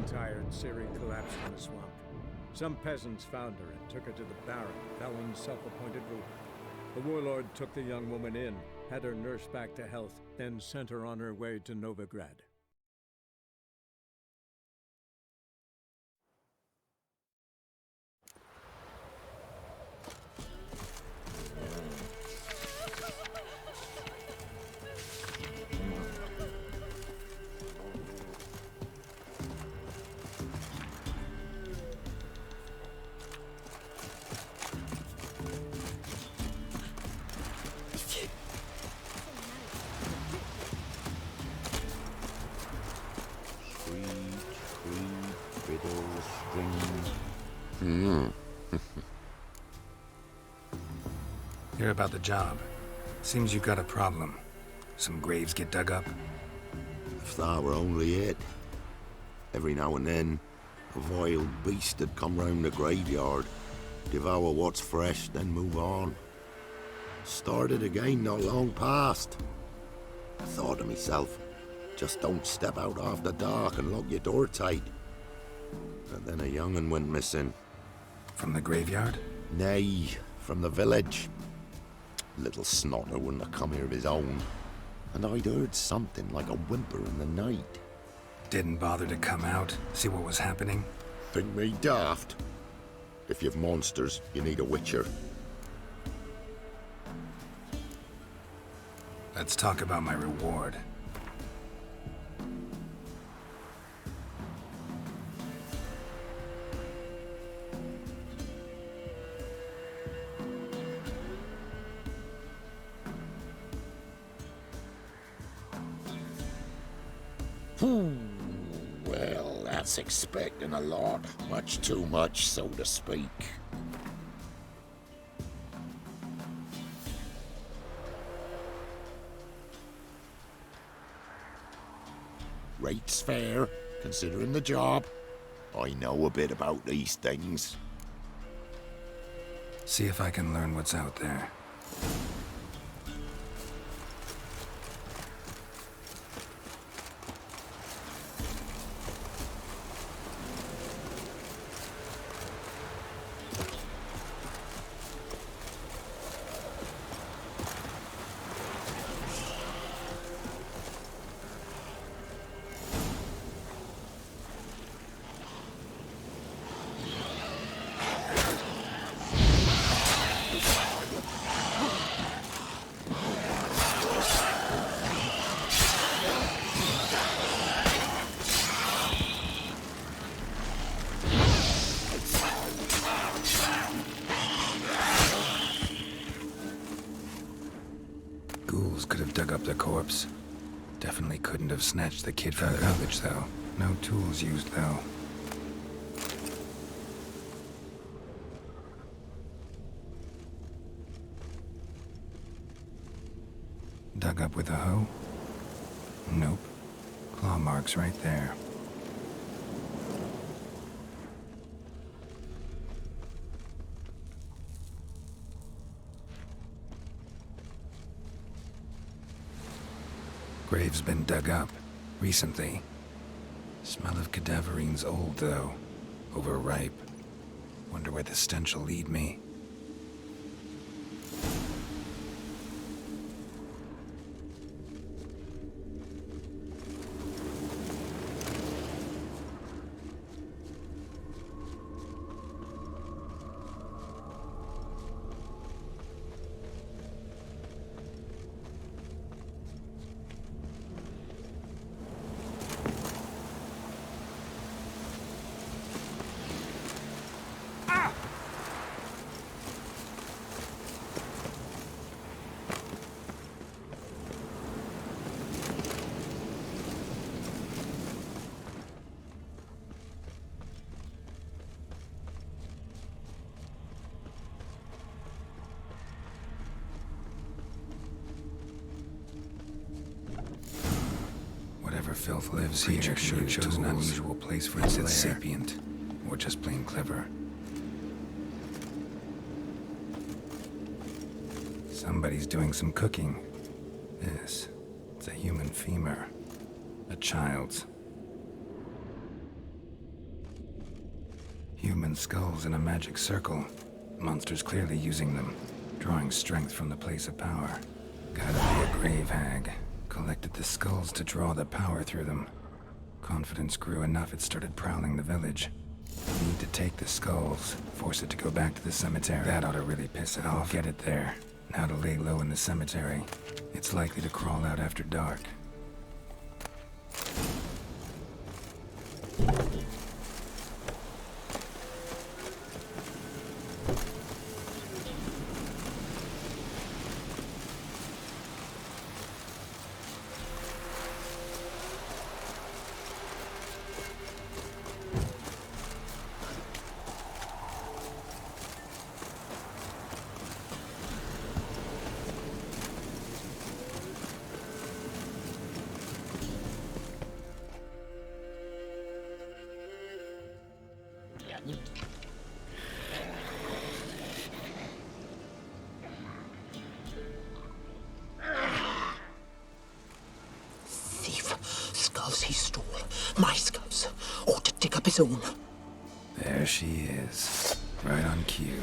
tired, Ciri collapsed in the swamp. Some peasants found her and took her to the Baron, Valen's self-appointed ruler. The warlord took the young woman in, had her nursed back to health, then sent her on her way to Novigrad. Hear about the job. Seems you got a problem. Some graves get dug up? If that were only it. Every now and then, a vile beast would come round the graveyard, devour what's fresh, then move on. Started again not long past. I thought to myself, just don't step out after dark and lock your door tight. But then a young'un went missing. From the graveyard? Nay, from the village. Little snotter wouldn't have come here of his own. And I'd heard something like a whimper in the night. Didn't bother to come out, see what was happening? Think me daft? If you've monsters, you need a witcher. Let's talk about my reward. Well, that's expecting a lot. Much too much, so to speak. Rate's fair, considering the job. I know a bit about these things. See if I can learn what's out there. Could have dug up the corpse. Definitely couldn't have snatched the kid from the village, though. No tools used, though. Dug up with a hoe? Nope. Claw marks right there. Grave's been dug up recently. Smell of cadaverine's old, though. Overripe. Wonder where the stench will lead me. Filth lives here. Sure chose an unusual place for its lair. Sapient, or just plain clever. Somebody's doing some cooking. This, it's a human femur. A child's. Human skulls in a magic circle. Monsters clearly using them, drawing strength from the place of power. Gotta be a grave hag. Collected the skulls to draw the power through them. Confidence grew enough it started prowling the village. Need to take the skulls, force it to go back to the cemetery. That ought to really piss it off. Get it there. Now to lay low in the cemetery. It's likely to crawl out after dark. Thief. Skulls he stole. My skulls. Ought to dig up his own. There she is. Right on cue.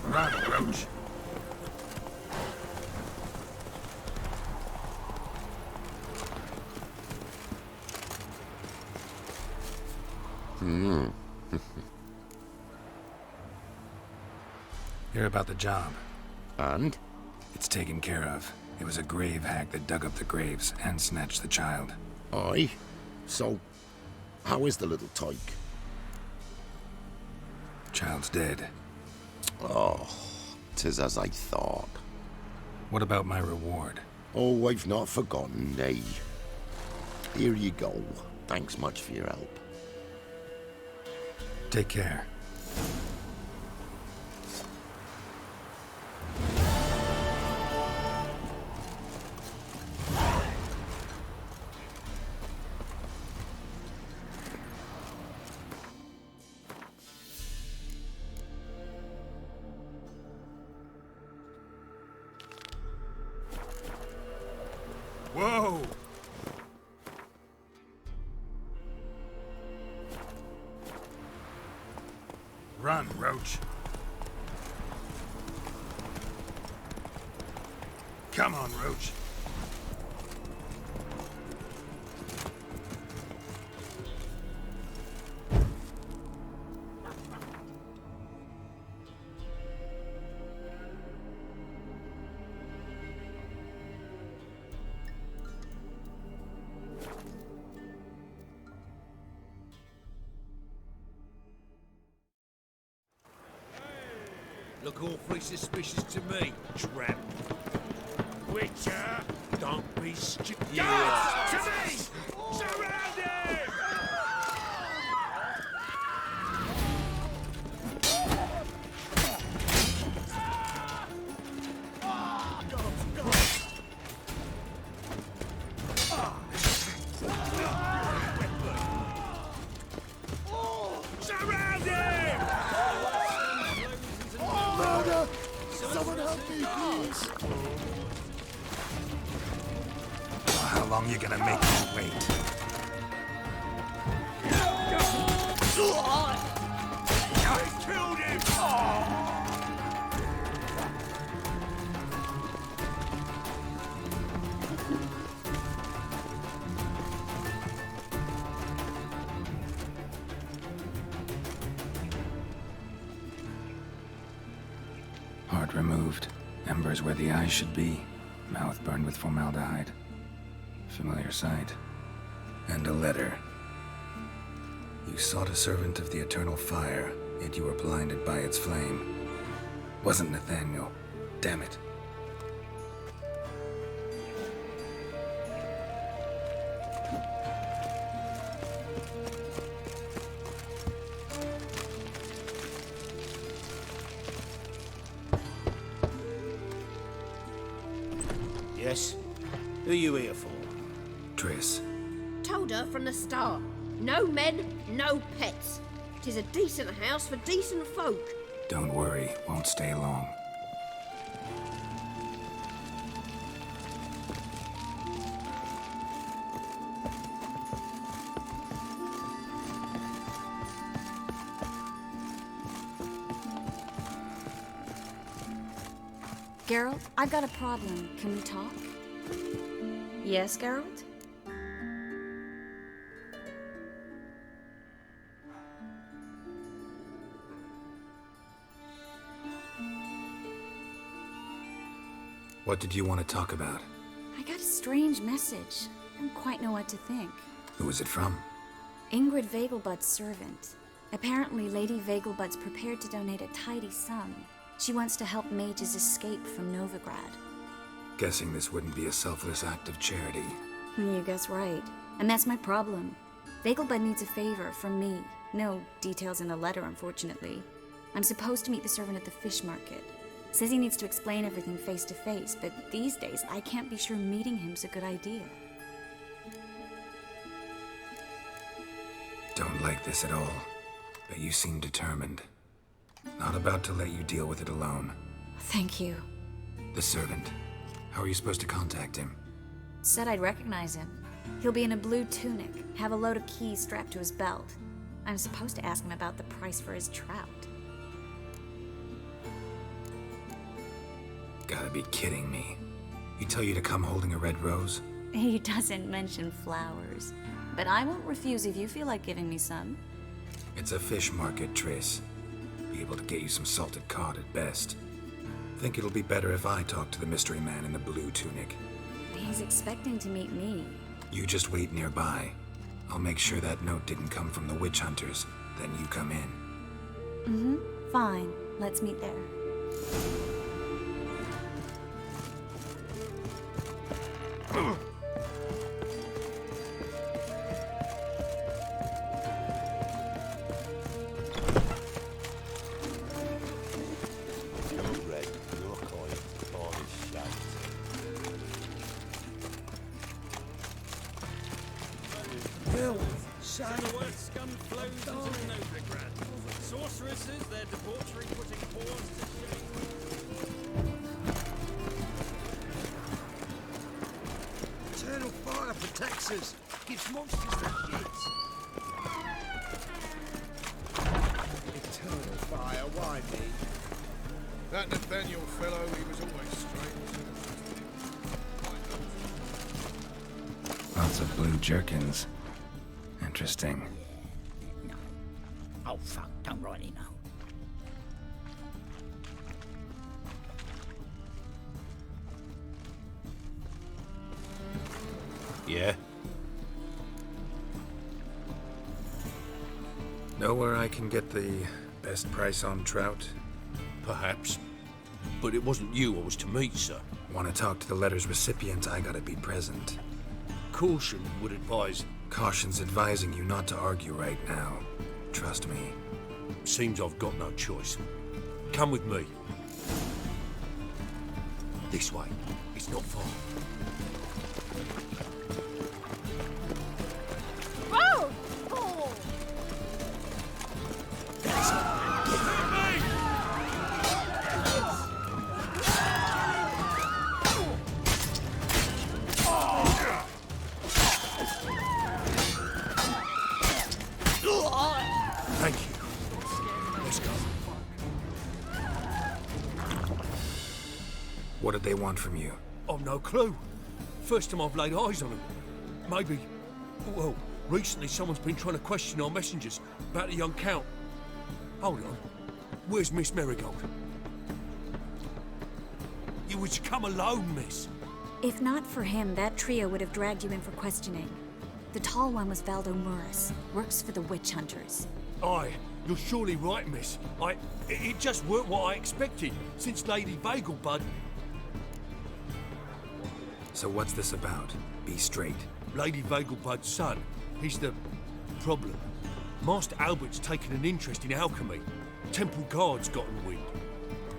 Run, Roach. Hear about the job. And? It's taken care of. It was a grave hag that dug up the graves and snatched the child. Aye. So, how is the little tyke? Child's dead. Oh, 'tis as I thought. What about my reward? Oh, I've not forgotten, nay. Here you go. Thanks much for your help. Take care. Whoa! Run, Roach. Come on, Roach. Look awfully suspicious to me, tramp. Witcher! Don't be stupid. Guards! To me! Surround him! Surround him! Murder! Someone help me, please! How long you gonna make me wait? They killed him! Heart removed. Embers where the eyes should be. Mouth burned with formaldehyde. Familiar sight. And a letter. You sought a servant of the eternal fire, yet you were blinded by its flame. Wasn't Nathaniel. Damn it. Yes? Who are you here for? Triss. Told her from the start. No men, no pets. 'Tis a decent house for decent folk. Don't worry, won't stay long. Geralt, I've got a problem. Can we talk? Yes, Geralt? What did you want to talk about? I got a strange message. I don't quite know what to think. Who was it from? Ingrid Vegelbud's servant. Apparently, Lady Vegelbud's prepared to donate a tidy sum. She wants to help mages escape from Novigrad. Guessing this wouldn't be a selfless act of charity. You guess right. And that's my problem. Vegelbud needs a favor from me. No details in the letter, unfortunately. I'm supposed to meet the servant at the fish market. Says he needs to explain everything face to face, but these days I can't be sure meeting him's a good idea. Don't like this at all, but you seem determined. Not about to let you deal with it alone. Thank you. The servant. How are you supposed to contact him? Said I'd recognize him. He'll be in a blue tunic, have a load of keys strapped to his belt. I'm supposed to ask him about the price for his trout. Gotta be kidding me. He tell you to come holding a red rose? He doesn't mention flowers, but I won't refuse if you feel like giving me some. It's a fish market, Triss. Be able to get you some salted cod at best. Think it'll be better if I talk to the mystery man in the blue tunic. He's expecting to meet me. You just wait nearby. I'll make sure that note didn't come from the witch hunters. Then you come in. Fine. Let's meet there. Red, your coin, tarnished shite. Scum flows into Novigrad. Sorceresses, their debauchery putting pawns to shame. Eternal fire protects us. Gives monsters the shits. Eternal fire, why me? That Nathaniel fellow, he was always strange. Lots of blue jerkins. Interesting. No. Oh, fuck, don't rightly know. Yeah? Know where I can get the best price on trout? Perhaps. But it wasn't you I was to meet, sir. Want to talk to the letter's recipient, I gotta be present. Caution would advise... Caution's advising you not to argue right now. Trust me. Seems I've got no choice. Come with me. This way. It's not far. Whoa! Oh! Thank you. Let's go. What did they want from you? I've no clue. First time I've laid eyes on them. Maybe... Well, recently someone's been trying to question our messengers about the young Count. Hold on. Where's Miss Marigold? You was to come alone, miss. If not for him, that trio would have dragged you in for questioning. The tall one was Valdo Murris, works for the witch hunters. Aye, you're surely right, miss. It just weren't what I expected, since Lady Vagelbud... So what's this about? Be straight. Lady Vagelbud's son, he's the problem. Master Albert's taken an interest in alchemy. Temple Guard's gotten wind.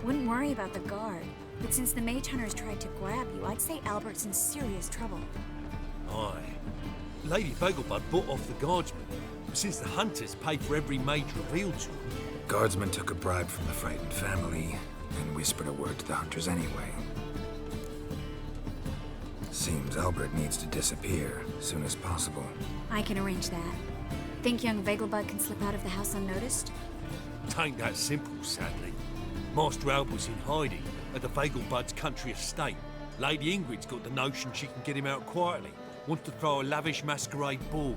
Wouldn't worry about the guard, but since the mage hunters tried to grab you, I'd say Albert's in serious trouble. Aye. Lady Vagelbud bought off the guardsmen, since the hunters pay for every mage revealed to them. Guardsmen took a bribe from the frightened family and whispered a word to the hunters anyway. Seems Albert needs to disappear as soon as possible. I can arrange that. Think young Vagelbud can slip out of the house unnoticed? Tain't that simple, sadly. Master Albert's in hiding at the Vagelbud's country estate. Lady Ingrid's got the notion she can get him out quietly. Wants to throw a lavish masquerade ball.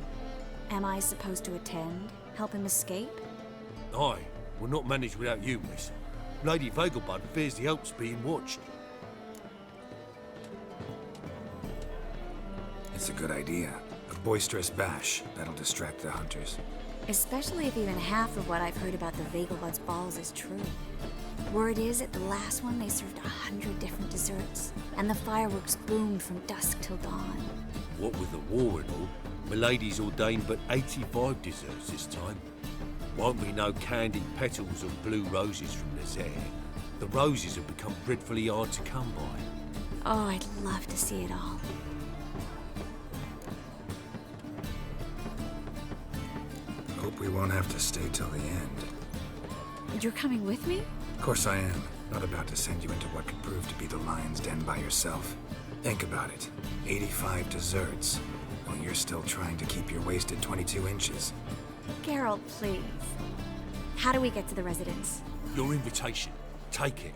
Am I supposed to attend? Help him escape? Aye, we'll not manage without you, miss. Lady Vagelbud fears the Alps being watched. It's a good idea. A boisterous bash. That'll distract the hunters. Especially if even half of what I've heard about the Vagelbud's balls is true. Word is, at the last one, they served 100 different desserts, and the fireworks boomed from dusk till dawn. What with the war and all, Milady's ordained but 85 desserts this time. Won't be no candied petals or blue roses from Nazaire. The roses have become dreadfully hard to come by. Oh, I'd love to see it all. Hope we won't have to stay till the end. You're coming with me? Of course I am. Not about to send you into what could prove to be the lion's den by yourself. Think about it. 85 desserts, while you're still trying to keep your waist at 22 inches. Geralt, please. How do we get to the residence? Your invitation. Take it.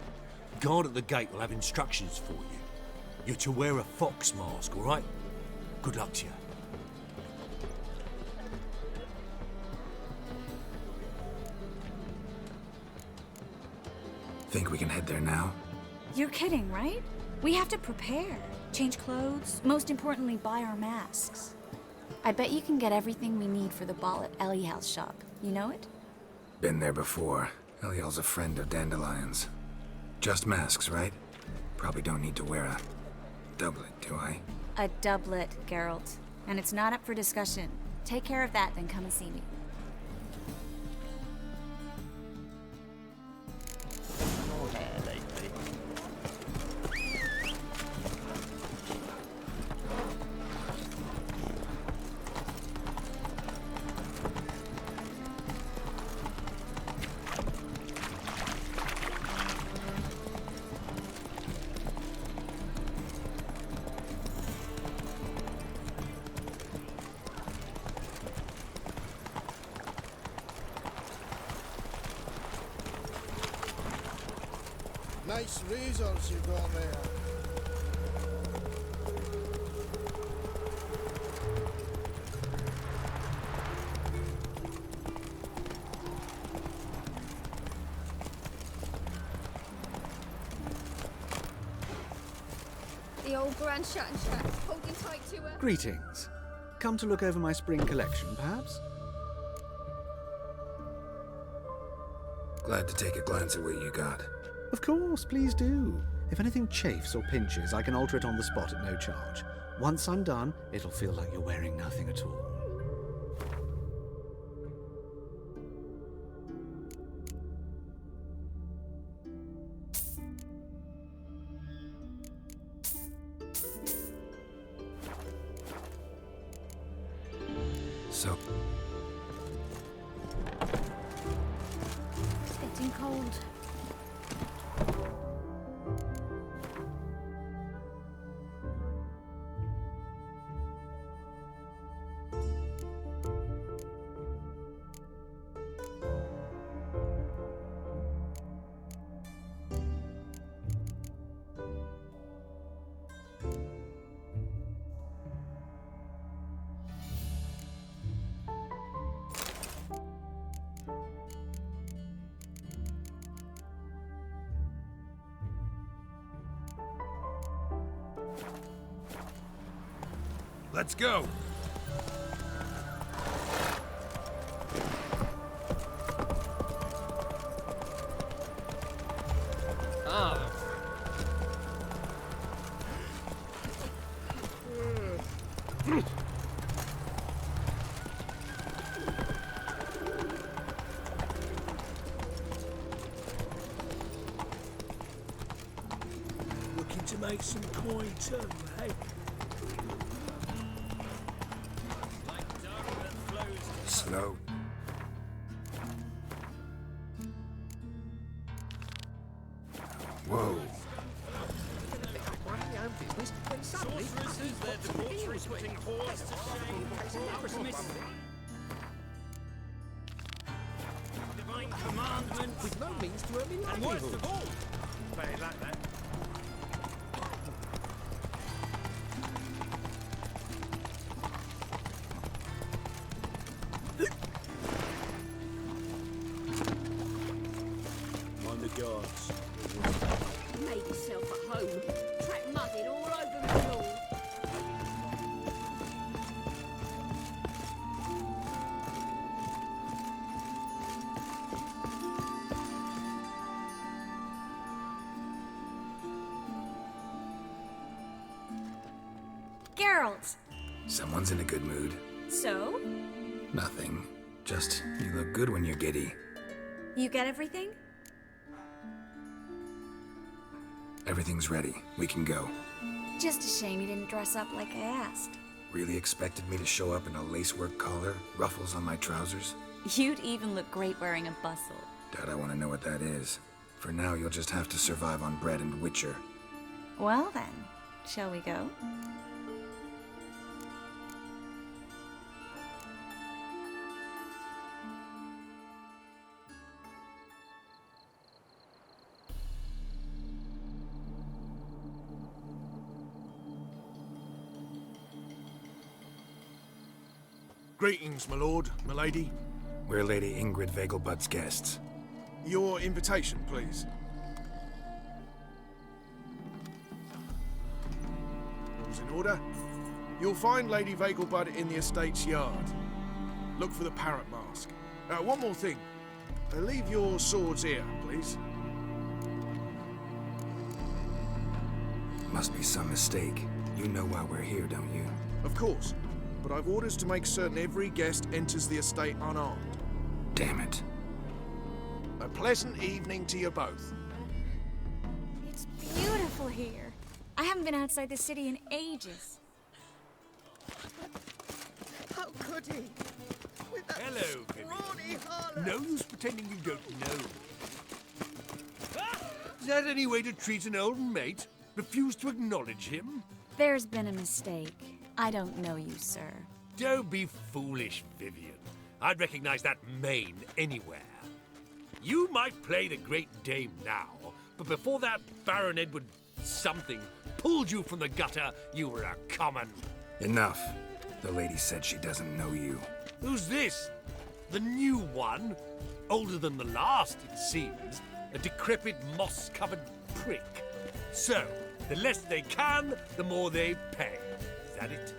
Guard at the gate will have instructions for you. You're to wear a fox mask, all right? Good luck to you. Think we can head there now? You're kidding, right? We have to prepare. Change clothes, most importantly, buy our masks. I bet you can get everything we need for the ball at Eliel's shop. You know it? Been there before. Eliel's a friend of Dandelion's. Just masks, right? Probably don't need to wear a doublet, do I? A doublet, Geralt. And it's not up for discussion. Take care of that, then come and see me. Nice razors you got there. The old Grand Shat and Shat, holding tight to her. Greetings. Come to look over my spring collection, perhaps? Glad to take a glance at what you got. Of course, please do. If anything chafes or pinches, I can alter it on the spot at no charge. Once I'm done, it'll feel like you're wearing nothing at all. So, It's getting cold. Let's go. Looking to make some coin too, eh? slow. Whoa. Sorceresses, their debauchery putting whores to shame. Divine commandment with no means to earn me livelihood. And worst of all, play it like that. On the guards. Made yourself at home. Track mudded all over the floor. Geralt! Someone's in a good mood. So? Nothing. Just, you look good when you're giddy. You get everything? Everything's ready. We can go. Just a shame you didn't dress up like I asked. Really expected me to show up in a lacework collar, ruffles on my trousers? You'd even look great wearing a bustle. Doubt I want to know what that is. For now, you'll just have to survive on bread and Witcher. Well then, shall we go? Greetings, my lord, my lady. We're Lady Ingrid Vegelbud's guests. Your invitation, please. All's in order. You'll find Lady Vegelbud in the estate's yard. Look for the parrot mask. One more thing. Leave your swords here, please. Must be some mistake. You know why we're here, don't you? Of course. But I've orders to make certain every guest enters the estate unarmed. Damn it. A pleasant evening to you both. It's beautiful here. I haven't been outside the city in ages. How could he? With that Hello, scrawny harlot. No use pretending you don't know. Is that any way to treat an old mate? Refuse to acknowledge him? There's been a mistake. I don't know you, sir. Don't be foolish, Vivian. I'd recognize that mane anywhere. You might play the Great Dame now, but before that Baron Edward something pulled you from the gutter, you were a common. Enough. The lady said she doesn't know you. Who's this? The new one? Older than the last, it seems. A decrepit, moss-covered prick. So, the less they can, the more they pay. Is that it?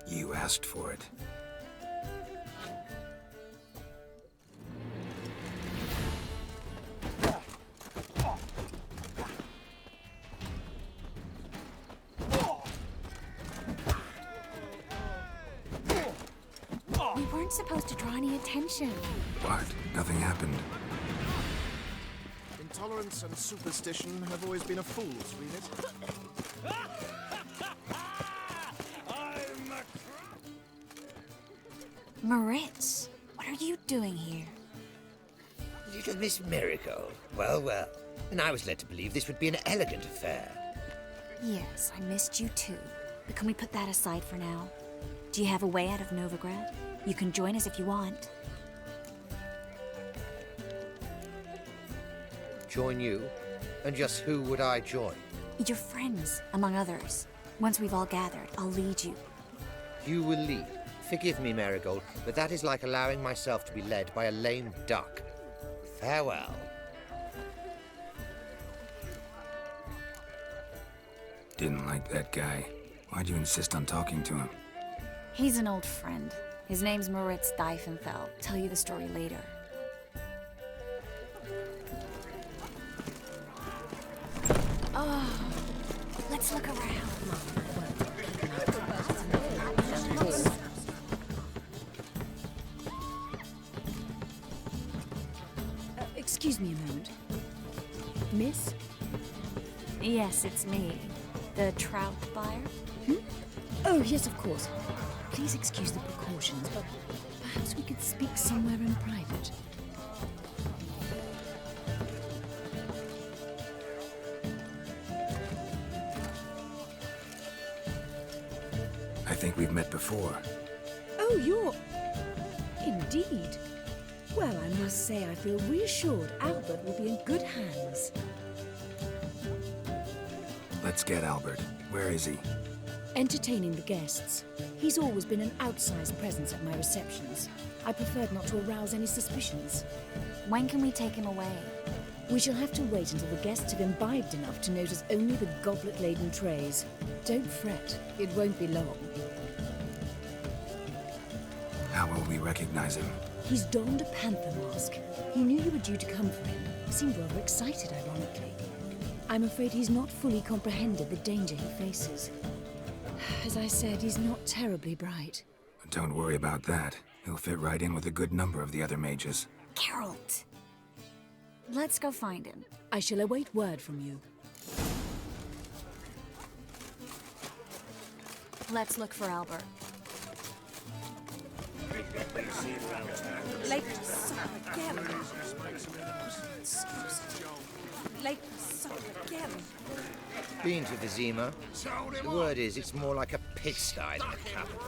You asked for it. We weren't supposed to draw any attention. What? Nothing happened. Intolerance and superstition have always been a fool's remit. Moritz, what are you doing here? Little Miss Miracle. Well, well. And I was led to believe this would be an elegant affair. Yes, I missed you too. But can we put that aside for now? Do you have a way out of Novigrad? You can join us if you want. Join you? And just who would I join? Your friends, among others. Once we've all gathered, I'll lead you. You will lead. Forgive me, Marigold, but that is like allowing myself to be led by a lame duck. Farewell. Didn't like that guy. Why'd you insist on talking to him? He's an old friend. His name's Moritz Diefenfeld. Tell you the story later. Oh, let's look around. Excuse me a moment. Miss? Yes, it's me. The trout buyer? Hmm? Oh, yes, of course. Please excuse the precautions, but perhaps we could speak somewhere in private. I think we've met before. Oh, you're... Indeed. Well, I must say I feel reassured Albert will be in good hands. Let's get Albert. Where is he? Entertaining the guests. He's always been an outsized presence at my receptions. I preferred not to arouse any suspicions. When can we take him away? We shall have to wait until the guests have imbibed enough to notice only the goblet-laden trays. Don't fret, it won't be long. How will we recognize him? He's donned a panther mask. He knew you were due to come for him. Seemed rather excited, ironically. I'm afraid he's not fully comprehended the danger he faces. As I said, he's not terribly bright. Don't worry about that. He'll fit right in with a good number of the other mages. Geralt! Let's go find him. I shall await word from you. Let's look for Albert. Late supper again. Late supper again. Been to Vizima? The word is, it's more like a pigsty than a capital.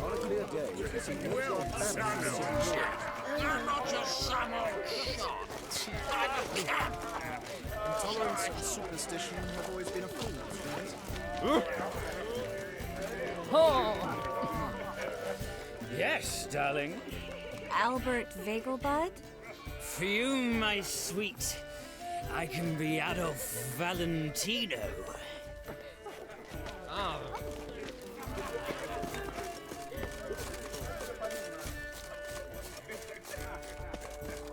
On a clear day, You're not just some old shot. I'm a cat. Intolerance and superstition have always been a fool's remit. Oh! Yes, darling. Albert Vegelbud? For you, my sweet, I can be Adolf Valentino. Oh.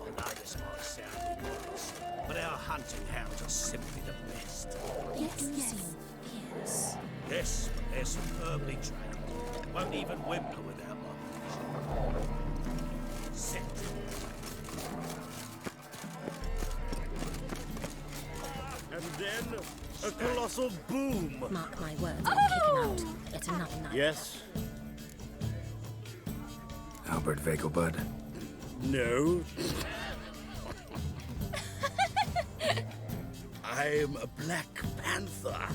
Olympus might sound modest, but our hunting hounds are simply the best. Yes. Yes, but they're superbly trained. Won't even whimper without my permission. Sit. And then a colossal boom. Mark my words, I'm kicking out. Yet another night. Yes? Albert Vegelbud? No. I'm a Black Panther.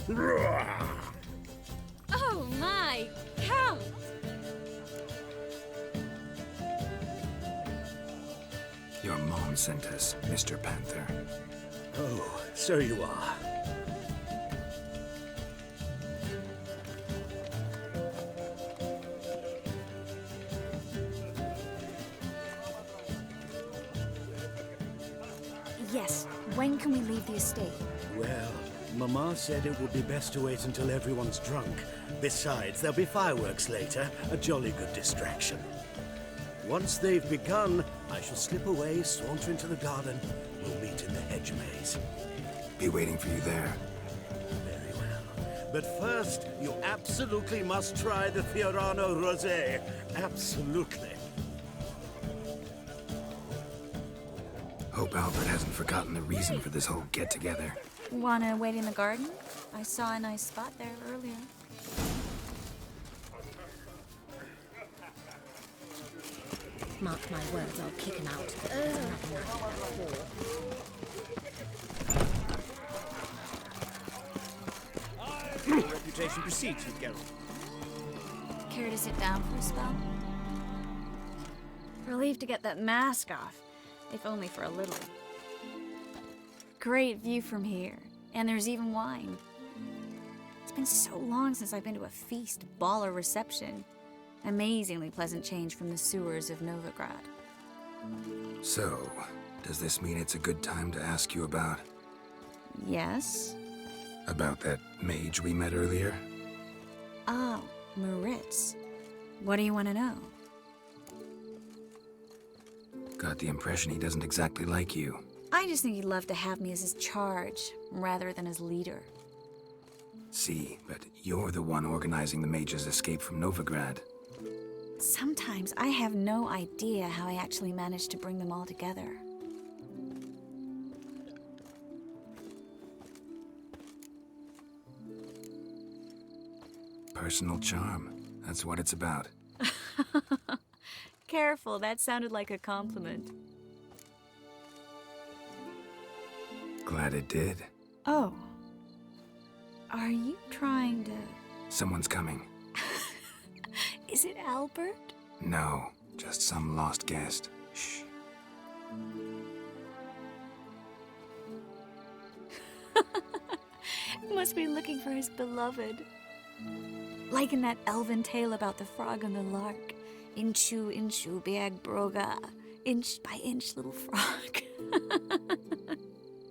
Oh my, Count! Your mom sent us, Mr. Panther. Oh, so you are. Yes. When can we leave the estate? Well, Mama said it would be best to wait until everyone's drunk. Besides, there'll be fireworks later, a jolly good distraction. Once they've begun, I shall slip away, saunter into the garden. We'll meet in the hedge maze. Be waiting for you there. Very well. But first, you absolutely must try the Fiorano Rosé. Absolutely. Hope Albert hasn't forgotten the reason for this whole get-together. Wanna wait in the garden? I saw a nice spot there earlier. Mark my words, I'll kick him out. Reputation precedes you, Geralt. Care to sit down for a spell? Relieved to get that mask off, if only for a little. Great view from here, and there's even wine. It's been so long since I've been to a feast, ball, or reception. Amazingly pleasant change from the sewers of Novigrad. So, does this mean it's a good time to ask you about... Yes? About that mage we met earlier? Oh, Moritz. What do you want to know? Got the impression he doesn't exactly like you. I just think he'd love to have me as his charge, rather than as leader. See, but you're the one organizing the mage's escape from Novigrad. Sometimes I have no idea how I actually managed to bring them all together. Personal charm. That's what it's about. Careful, that sounded like a compliment. Glad it did. Oh. Are you trying to... Someone's coming. Is it Albert? No, just some lost guest. Shh. Must be looking for his beloved. Like in that elven tale about the frog and the lark. Inchu, inchu, biag broga. Inch by inch, little frog.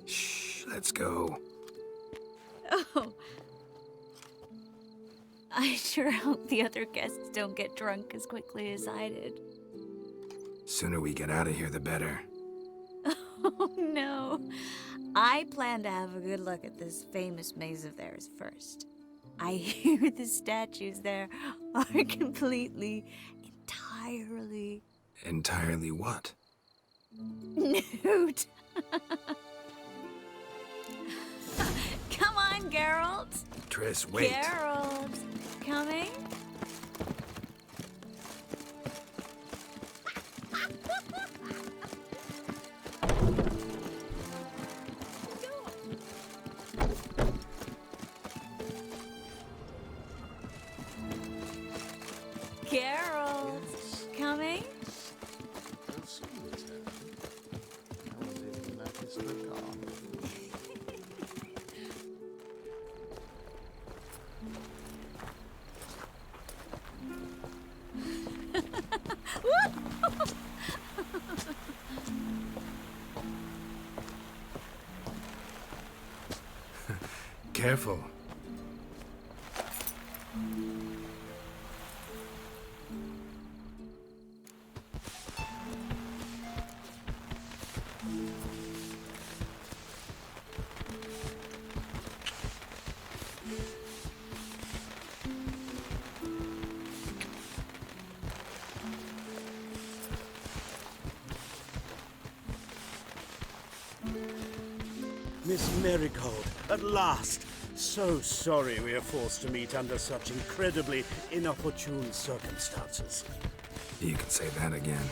Shh, let's go. Oh. I sure hope the other guests don't get drunk as quickly as I did. Sooner we get out of here, the better. Oh, no. I plan to have a good look at this famous maze of theirs first. I hear the statues there are entirely... Entirely what? Nude. Come on, Geralt. Triss, wait. Geralt, coming? Geralt, coming? I'll see you return. How is it in that distant car? Careful. Miss Marigold, at last! So sorry we are forced to meet under such incredibly inopportune circumstances. You can say that again.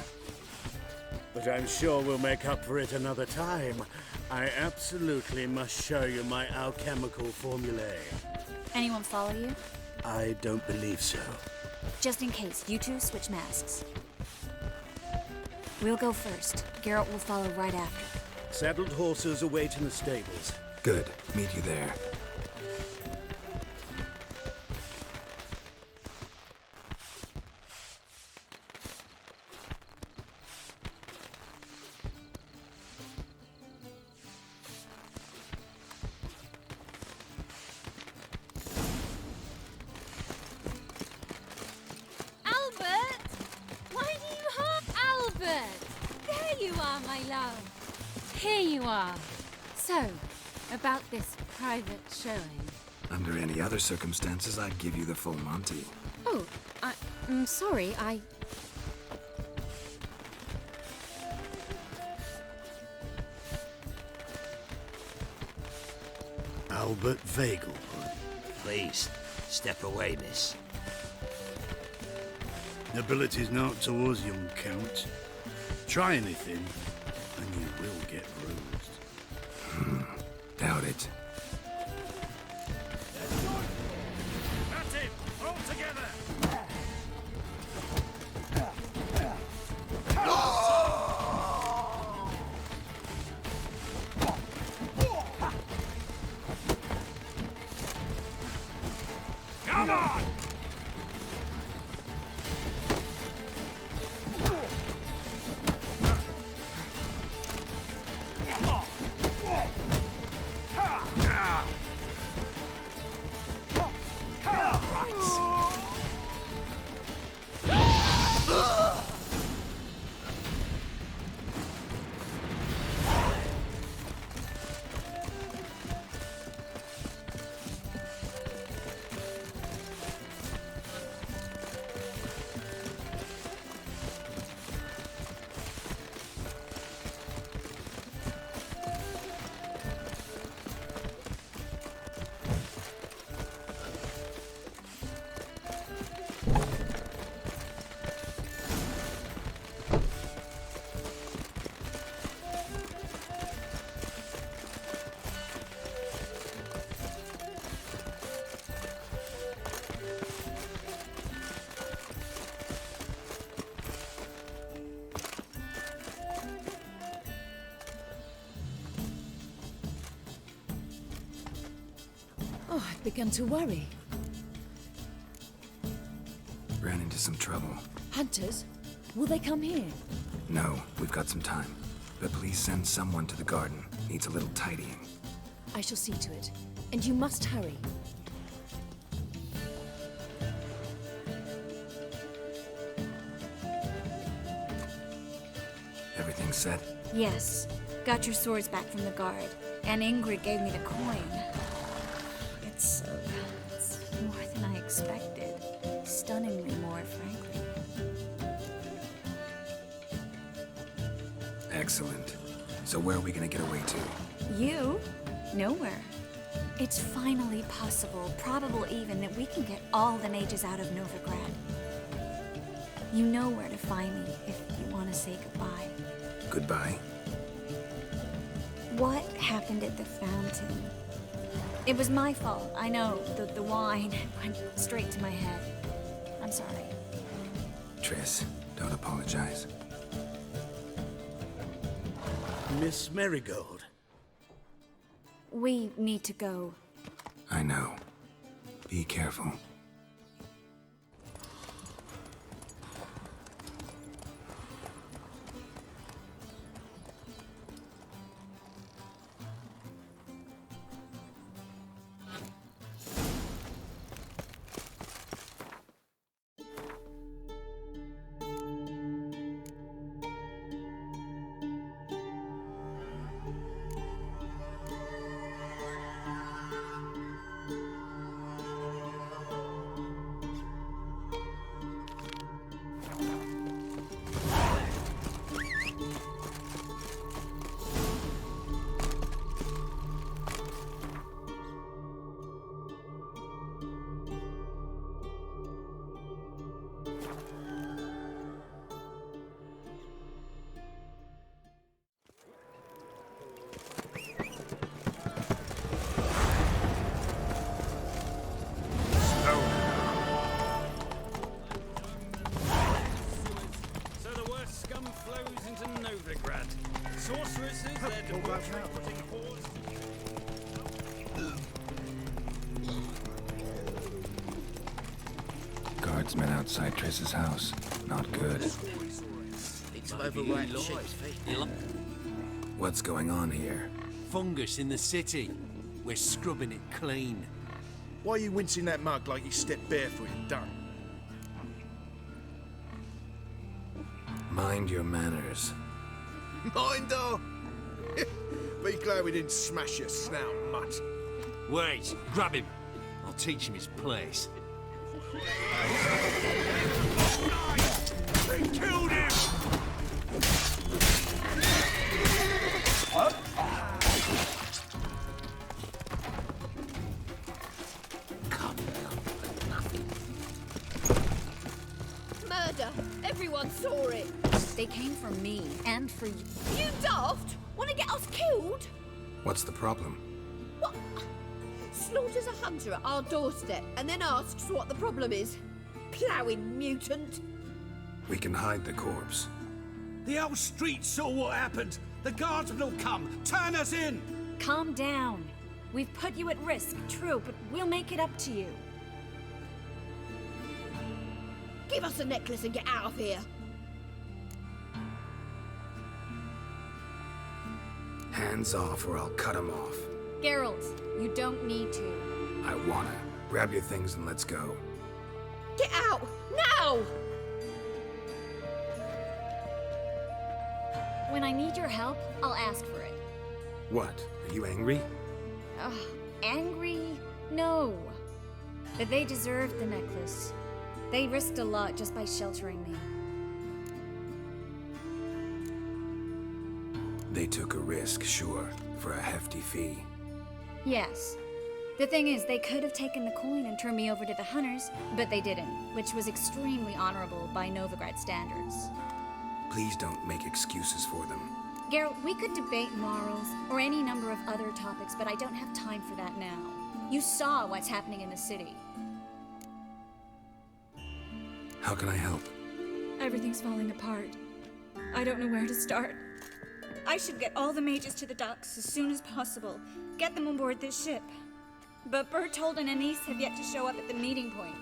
But I'm sure we'll make up for it another time. I absolutely must show you my alchemical formulae. Anyone follow you? I don't believe so. Just in case, you two switch masks. We'll go first. Geralt will follow right after. Saddled horses await in the stables. Good. Meet you there. Here you are. So, about this private showing. Under any other circumstances, I'd give you the full Monty. Oh, I'm sorry, Albert Vagel. Please, step away, miss. Nobility's not towards young Count. Try anything, and you will get bruised. Doubt it. That's it! All together! Come on! Oh, I've begun to worry. Ran into some trouble. Hunters? Will they come here? No, we've got some time. But please send someone to the garden. Needs a little tidying. I shall see to it. And you must hurry. Everything set? Yes. Got your swords back from the guard. And Ingrid gave me the coin. It's more than I expected. Stunningly more, frankly. Excellent. So where are we gonna get away to? You? Nowhere. It's finally possible, probable even, that we can get all the mages out of Novigrad. You know where to find me if you want to say goodbye. Goodbye? What happened at the fountain? It was my fault, I know. The wine went straight to my head. I'm sorry. Triss, don't apologize. Miss Marigold. We need to go. I know. Be careful. So the worst scum flows into Novigrad. Sorceresses, their debauchery putting paws Guardsmen outside Triss's house. Not good. It's overripe sheep's feet. What's going on here? Fungus in the city. We're scrubbing it clean. Why are you wincing that mug like you stepped barefoot and done? Mind your manners. Mind her? Be glad we didn't smash your snout, mutt. Wait, grab him. teach him his place. They killed him! Murder! Everyone saw it! They came for me, and for you. You daft! Want to get us killed? What's the problem? What? Slaughters a hunter at our doorstep and then asks what the problem is. Ploughing mutant. We can hide the corpse. The whole street saw what happened. The guardsmen will come. Turn us in. Calm down. We've put you at risk, true, but we'll make it up to you. Give us a necklace and get out of here. Hands off or I'll cut them off. Geralt, you don't need to. I wanna. Grab your things and let's go. Get out! Now! When I need your help, I'll ask for it. What? Are you angry? Angry? No. But they deserved the necklace. They risked a lot just by sheltering me. They took a risk, sure, for a hefty fee. Yes. The thing is, they could have taken the coin and turned me over to the hunters, but they didn't, which was extremely honorable by Novigrad standards. Please don't make excuses for them. Geralt, we could debate morals, or any number of other topics, but I don't have time for that now. You saw what's happening in the city. How can I help? Everything's falling apart. I don't know where to start. I should get all the mages to the docks as soon as possible. Get them on board this ship. But Bertold and Anise have yet to show up at the meeting point.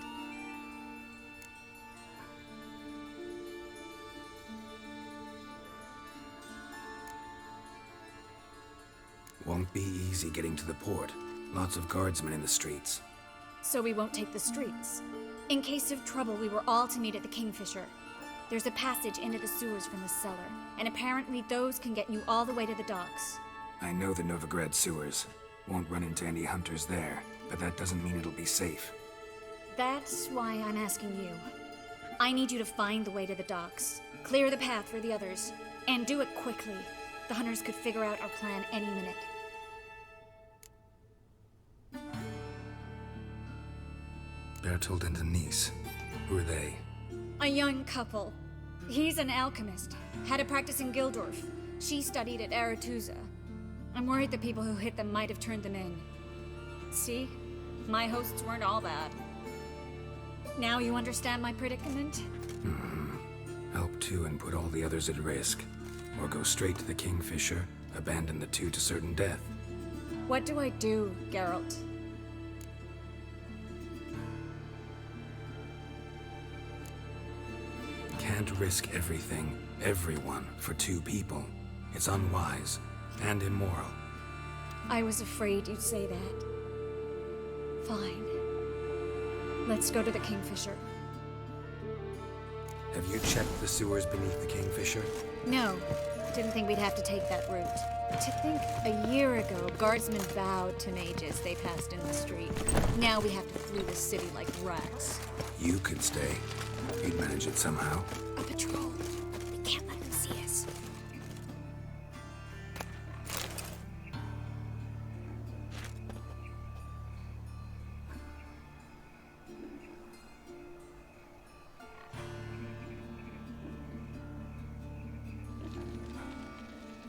Won't be easy getting to the port. Lots of guardsmen in the streets. So we won't take the streets. In case of trouble, we were all to meet at the Kingfisher. There's a passage into the sewers from the cellar, and apparently those can get you all the way to the docks. I know the Novigrad sewers. Won't run into any hunters there, but that doesn't mean it'll be safe. That's why I'm asking you. I need you to find the way to the docks, clear the path for the others, and do it quickly. The hunters could figure out our plan any minute. Bertold and Anise. Who are they? A young couple. He's an alchemist. Had a practice in Gildorf. She studied at Aretuza. I'm worried the people who hit them might have turned them in. See? My hosts weren't all bad. Now you understand my predicament? Help two and put all the others at risk. Or go straight to the Kingfisher, abandon the two to certain death. What do I do, Geralt? Can't risk everything, everyone, for two people. It's unwise and immoral. I was afraid you'd say that. Fine. Let's go to the Kingfisher. Have you checked the sewers beneath the Kingfisher? No. Didn't think we'd have to take that route. To think a year ago, guardsmen vowed to mages they passed in the street. Now we have to flee the city like rats. You could stay. You'd manage it somehow. A patrol. We can't let them see us.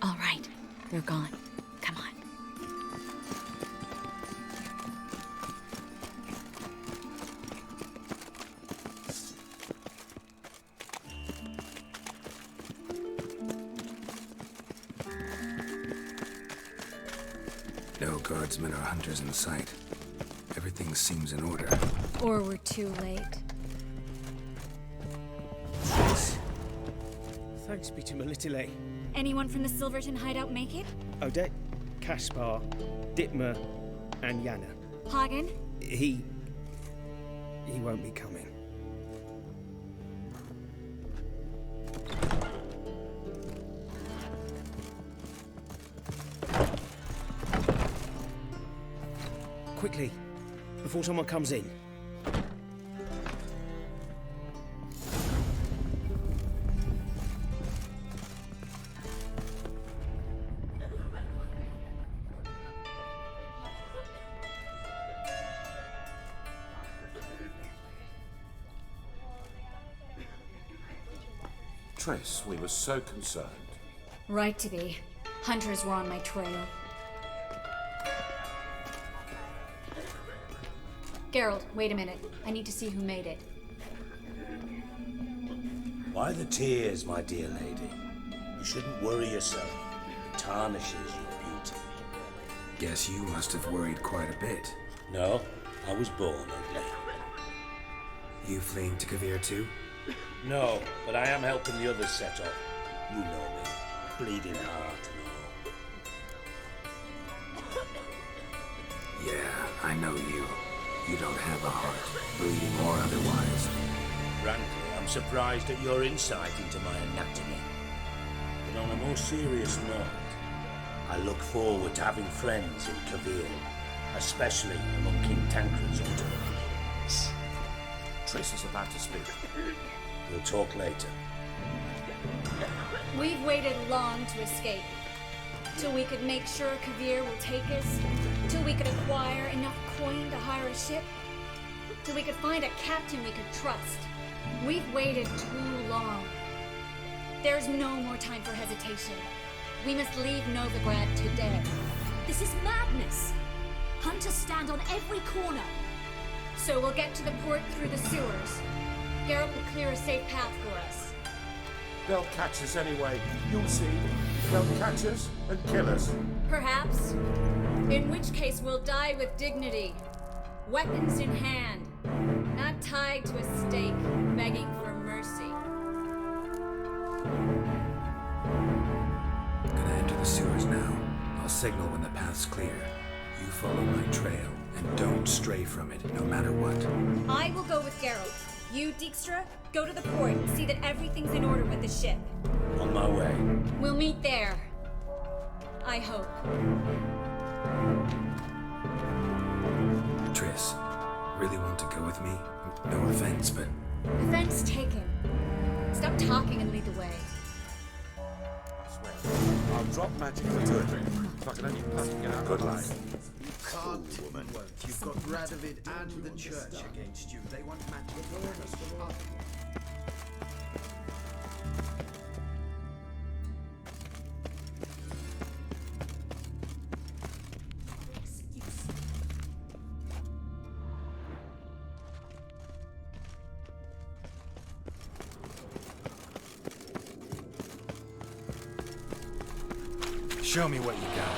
All right. They're gone. Come on. No guardsmen or hunters in sight. Everything seems in order. Or we're too late. Thanks be to Melitele. Anyone from the Silverton hideout make it? Odette, Kaspar, Dittmer, and Yana. Hagen? He won't be coming. Quickly, before someone comes in. Triss, we were so concerned. Right to be. Hunters were on my trail. Geralt, wait a minute. I need to see who made it. Why the tears, my dear lady? You shouldn't worry yourself. It tarnishes your beauty. Guess you must have worried quite a bit. No, I was born ugly. You fleeing to Kavir too? No, but I am helping the others set off. You know me. Bleeding heart and all. Yeah, I know you. You don't have a heart, bleeding or otherwise. Frankly, I'm surprised at your insight into my anatomy. But on a more serious note, I look forward to having friends in Kavir, especially among King Tancred's entourage. Triss is about to speak. We'll talk later. We've waited long to escape. Till we could make sure Kavir will take us. Till we could acquire enough coin to hire a ship. Till we could find a captain we could trust. We've waited too long. There's no more time for hesitation. We must leave Novigrad today. This is madness. Hunters stand on every corner. So we'll get to the port through the sewers. Geralt will clear a safe path for us. They'll catch us anyway. You'll see. They'll catch us and kill us. Perhaps. In which case we'll die with dignity. Weapons in hand. Not tied to a stake, begging for mercy. Gonna enter the sewers now. I'll signal when the path's clear. You follow my trail, and don't stray from it, no matter what. I will go with Geralt. You, Dijkstra, go to the port and see that everything's in order with the ship. On my way. We'll meet there. I hope. Triss, really want to go with me? No offense, but... Offense taken. Stop talking and lead the way. I swear. I'll drop magic to do it. If I can only fucking get out of the life. You can't, woman. You've got Radovid and the church against you. They want magic. Show me what you got.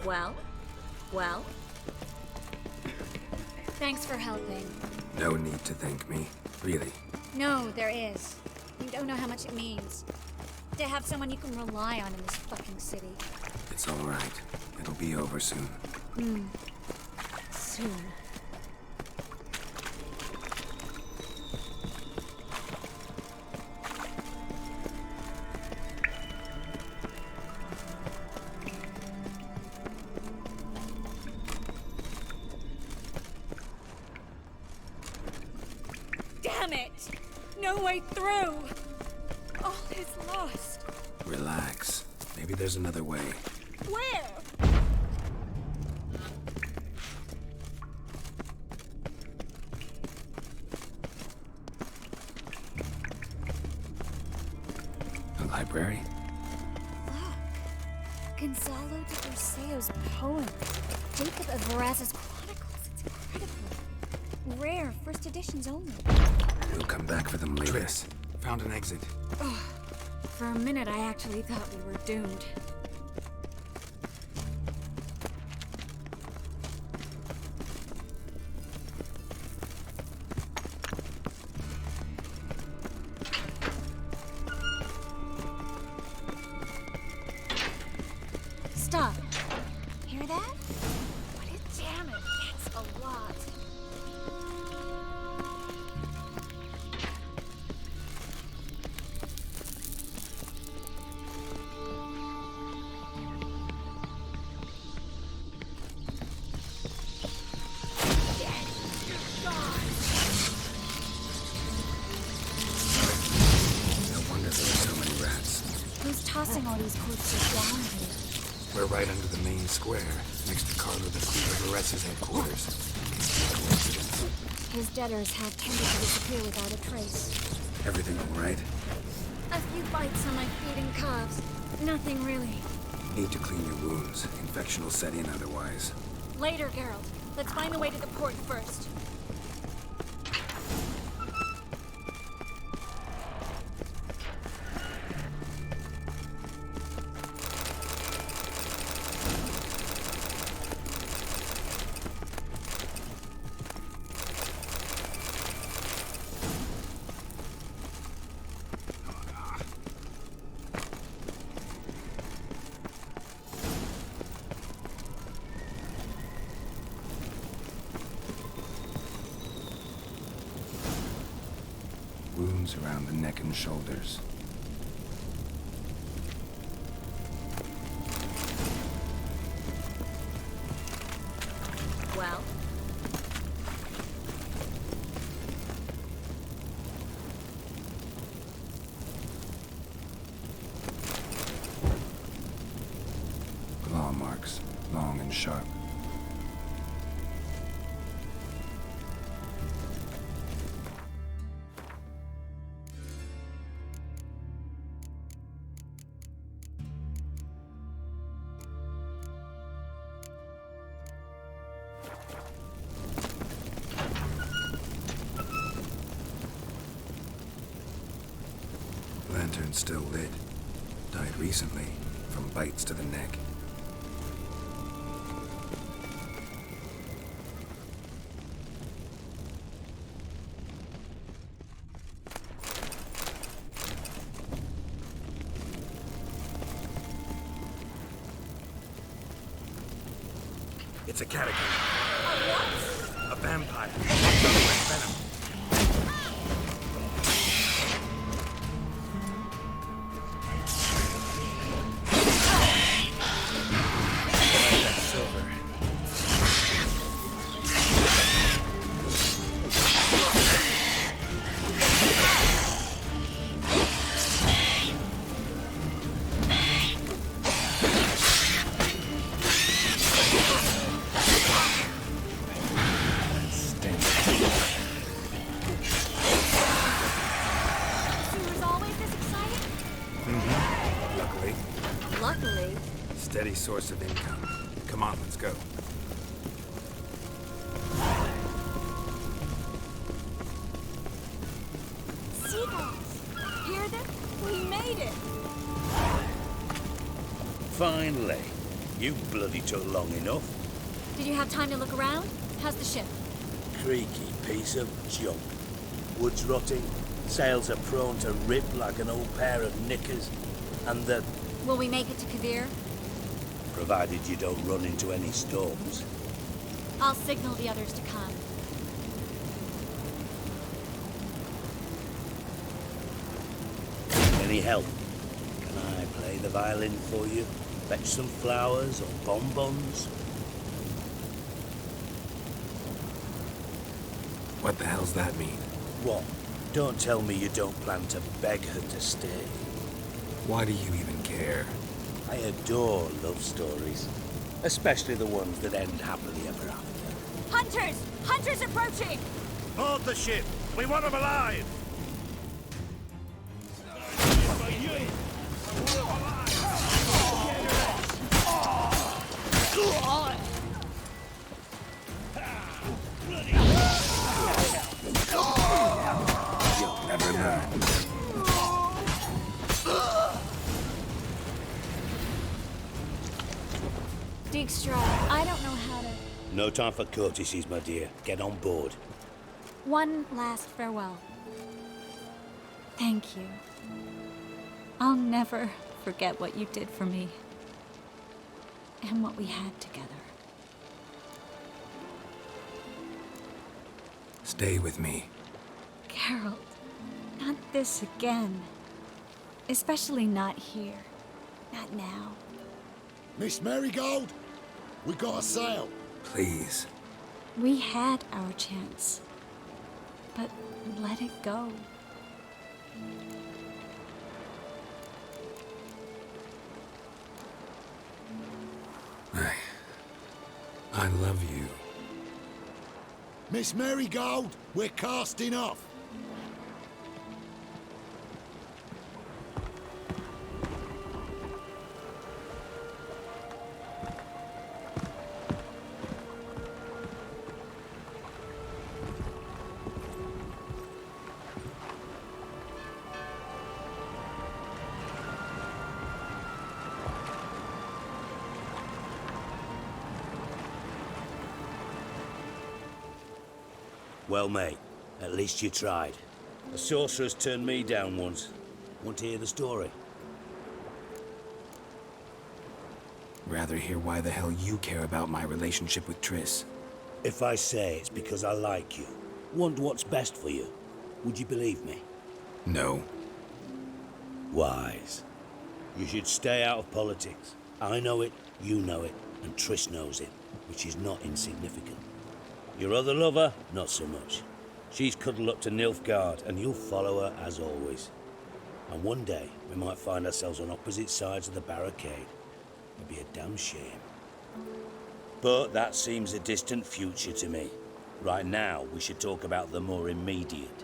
Well? Well? Thanks for helping. No need to thank me. Really. No, there is. You don't know how much it means. To have someone you can rely on in this fucking city. It's all right. It'll be over soon. Soon. Damn it! No way through! All is lost. Relax. Maybe there's another way. Where? A library? Gonzalo de Corsair's poem. Jacob of Veraz's Chronicles. It's incredible. Rare, first editions only. We'll come back for them later. Triss, found an exit. For a minute, I actually thought we were doomed. Stop. Hear that? But damn it, that's a lot. Tossing all these corpses down here. We're right under the main square, next to Carlo the Queen of Veraz's headquarters. Coincidence. His debtors have tended to disappear without a trace. Everything all right? A few bites on my feet and calves. Nothing really. Need to clean your wounds. Infection will set in otherwise. Later, Geralt. Let's find the way to the port first. Wounds around the neck and shoulders. Well? Claw marks, long and sharp. Lantern still lit. Died recently, from bites to the neck. It's a catacomb. A vampire. Venom. Luckily. Steady source of income. Come on, let's go. Seagulls! Hear them? We made it! Finally. You bloody took long enough. Did you have time to look around? How's the ship? Creaky piece of junk. Wood's rotting, sails are prone to rip like an old pair of knickers, and the... Will we make it to Kavir? Provided you don't run into any storms. I'll signal the others to come. Any help? Can I play the violin for you? Fetch some flowers or bonbons? What the hell's that mean? What? Don't tell me you don't plan to beg her to stay. Why do you even care? I adore love stories. Especially the ones that end happily ever after. Hunters! Hunters approaching! Board the ship! We want them alive! You'll never learn. Dijkstra, I don't know how to... No time for courtesies, my dear. Get on board. One last farewell. Thank you. I'll never forget what you did for me. And what we had together. Stay with me. Geralt, not this again. Especially not here. Not now. Miss Marigold, we got a sail. Please. We had our chance. But let it go. I love you. Miss Marigold, we're casting off. Well, mate, at least you tried. A sorceress turned me down once. Want to hear the story? Rather hear why the hell you care about my relationship with Triss. If I say it's because I like you, want what's best for you, would you believe me? No. Wise. You should stay out of politics. I know it, you know it, and Triss knows it, which is not insignificant. Your other lover, not so much. She's cuddled up to Nilfgaard, and you'll follow her as always. And one day, we might find ourselves on opposite sides of the barricade. It'd be a damn shame. But that seems a distant future to me. Right now, we should talk about the more immediate.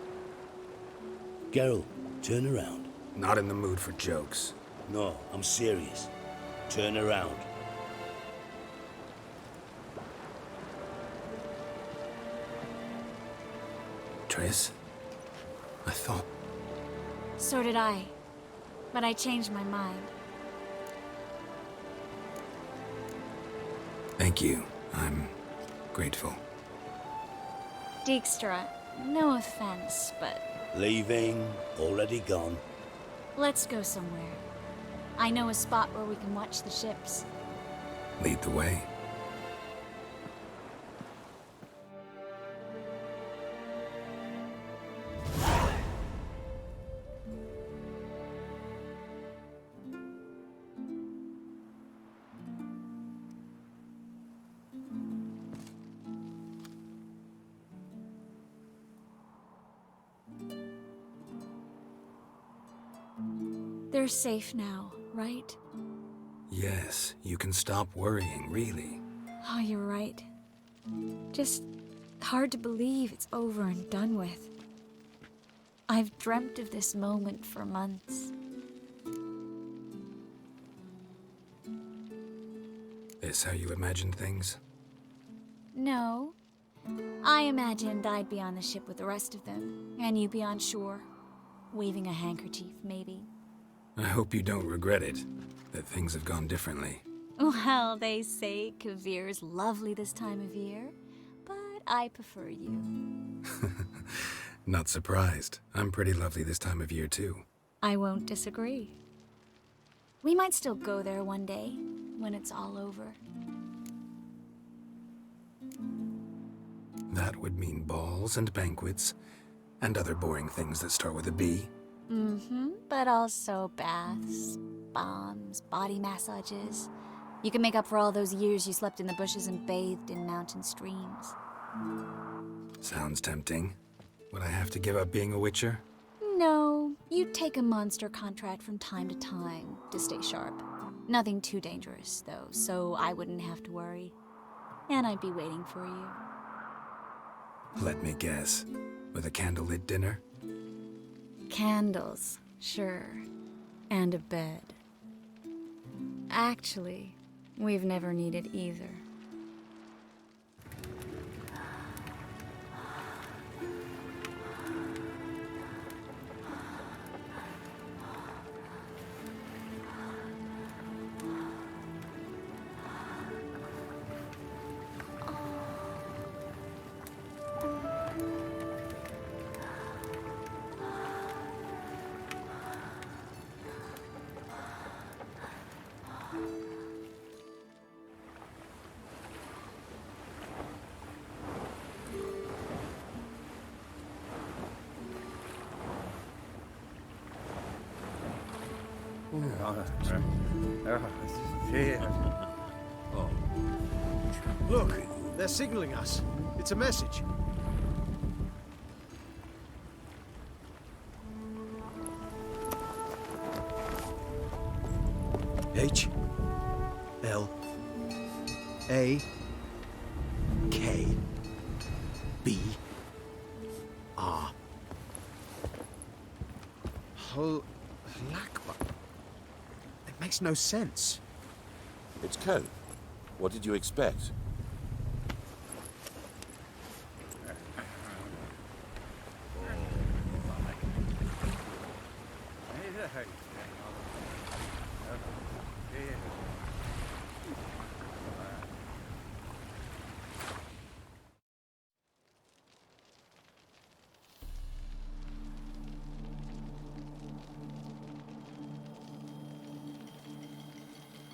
Geralt, turn around. Not in the mood for jokes. No, I'm serious. Turn around. Triss? I thought... So did I. But I changed my mind. Thank you. I'm grateful. Dijkstra, no offense, but... Leaving, already gone. Let's go somewhere. I know a spot where we can watch the ships. Lead the way. They're safe now, right? Yes, you can stop worrying, really. Oh, you're right. Just hard to believe it's over and done with. I've dreamt of this moment for months. This how you imagined things? No. I imagined I'd be on the ship with the rest of them, and you be on shore. Waving a handkerchief, maybe. I hope you don't regret it, that things have gone differently. Well, they say Kavir's lovely this time of year, but I prefer you. Not surprised. I'm pretty lovely this time of year, too. I won't disagree. We might still go there one day, when it's all over. That would mean balls and banquets, and other boring things that start with a B. But also baths, bombs, body massages. You can make up for all those years you slept in the bushes and bathed in mountain streams. Sounds tempting. Would I have to give up being a witcher? No, you'd take a monster contract from time to time to stay sharp. Nothing too dangerous, though, so I wouldn't have to worry. And I'd be waiting for you. Let me guess. With a candlelit dinner? Candles, sure. And a bed. Actually, we've never needed either. Look, they're signaling us. It's a message. H L A K B R. Lakba. It makes no sense. It's code. What did you expect?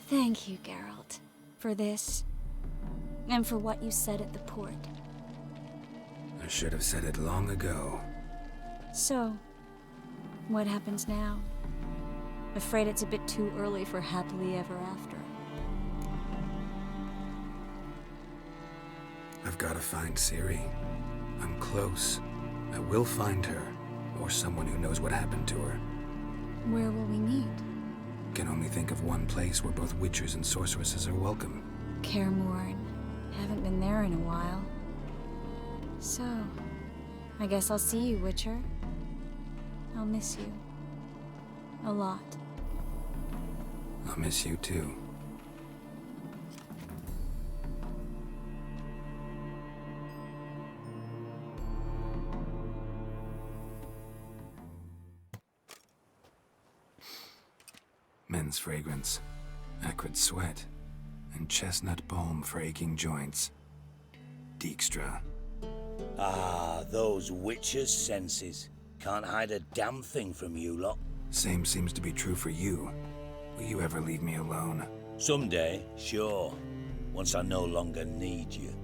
Thank you, Geralt, for this, and for what you said at the port. I should have said it long ago. So, what happens now? Afraid it's a bit too early for happily ever after. I've got to find Ciri. I'm close. I will find her, or someone who knows what happened to her. Where will we meet? Can only think of one place where both witchers and sorceresses are welcome. Kaer Morhen. Haven't been there in a while. So, I guess I'll see you, Witcher. I'll miss you. A lot. I'll miss you too. Men's fragrance, acrid sweat, and chestnut balm for aching joints. Dijkstra. Ah, those witches' senses. Can't hide a damn thing from you lot. Same seems to be true for you. Will you ever leave me alone? Someday, sure. Once I no longer need you.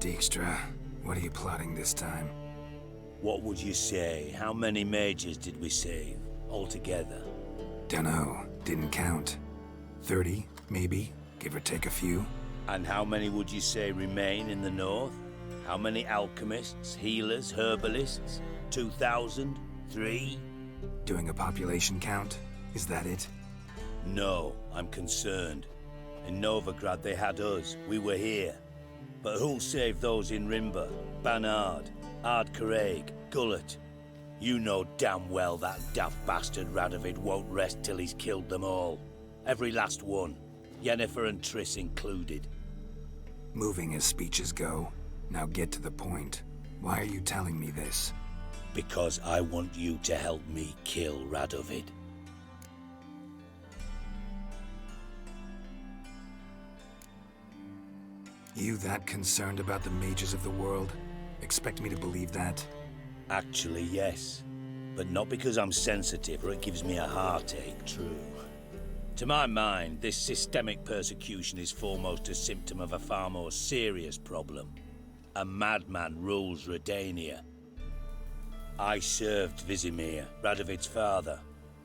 Dijkstra, what are you plotting this time? What would you say? How many mages did we save, altogether? Dunno. Didn't count. 30, maybe? Give or take a few? And how many would you say remain in the north? How many alchemists, healers, herbalists? 2,000? 3? Doing a population count? Is that it? No, I'm concerned. In Novigrad they had us. We were here. But who'll save those in Rimba? Banard, Ardcaraig, Gullet? You know damn well that daft bastard Radovid won't rest till he's killed them all. Every last one. Yennefer and Triss included. Moving as speeches go. Now get to the point. Why are you telling me this? Because I want you to help me kill Radovid. You that concerned about the mages of the world? Expect me to believe that? Actually, yes. But not because I'm sensitive or it gives me a heartache, true. To my mind, this systemic persecution is foremost a symptom of a far more serious problem. A madman rules Redania. I served Vizimir, Radovid's father,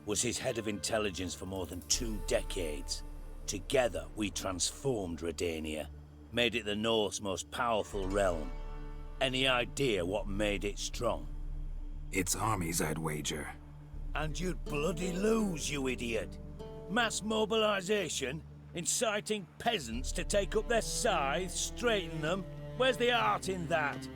was his head of intelligence for more than 2 decades. Together, we transformed Redania, made it the North's most powerful realm. Any idea what made it strong? Its armies, I'd wager. And you'd bloody lose, you idiot. Mass mobilization, inciting peasants to take up their scythes, straighten them. Where's the art in that?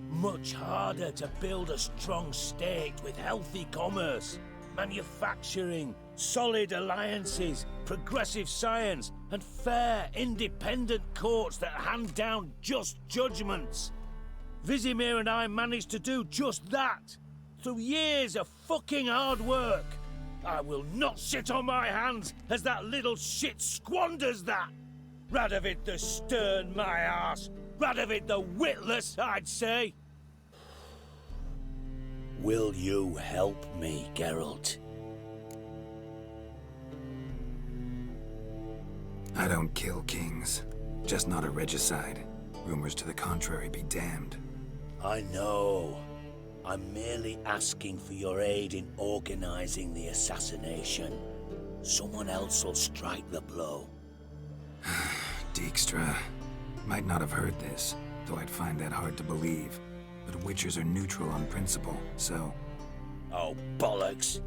Much harder to build a strong state with healthy commerce, manufacturing, solid alliances, progressive science, and fair, independent courts that hand down just judgments. Vizimir and I managed to do just that, through years of fucking hard work. I will not sit on my hands as that little shit squanders that. Radovid the stern, my arse. Radovid the witless, I'd say. Will you help me, Geralt? I don't kill kings. Just not a regicide. Rumors to the contrary be damned. I know. I'm merely asking for your aid in organizing the assassination. Someone else will strike the blow. Dijkstra. Might not have heard this, though I'd find that hard to believe. But Witchers are neutral on principle, so... Oh, bollocks.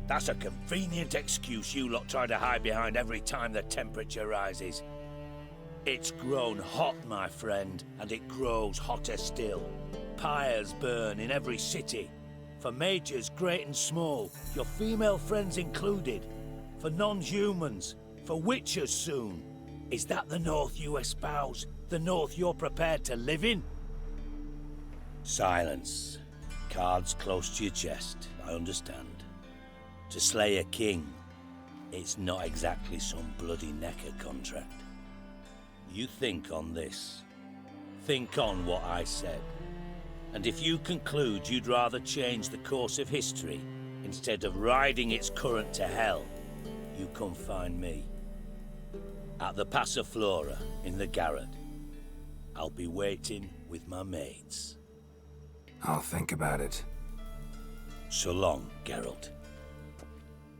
That's a convenient excuse you lot try to hide behind every time the temperature rises. It's grown hot, my friend, and it grows hotter still. Pyres burn in every city. For mages great and small, your female friends included. For non-humans, for witchers soon. Is that the North you espouse? The North you're prepared to live in? Silence. Cards close to your chest, I understand. To slay a king, it's not exactly some bloody necker contract. You think on this. Think on what I said. And if you conclude you'd rather change the course of history instead of riding its current to hell, you come find me. At the Passiflora in the garret. I'll be waiting with my mates. I'll think about it. So long, Geralt.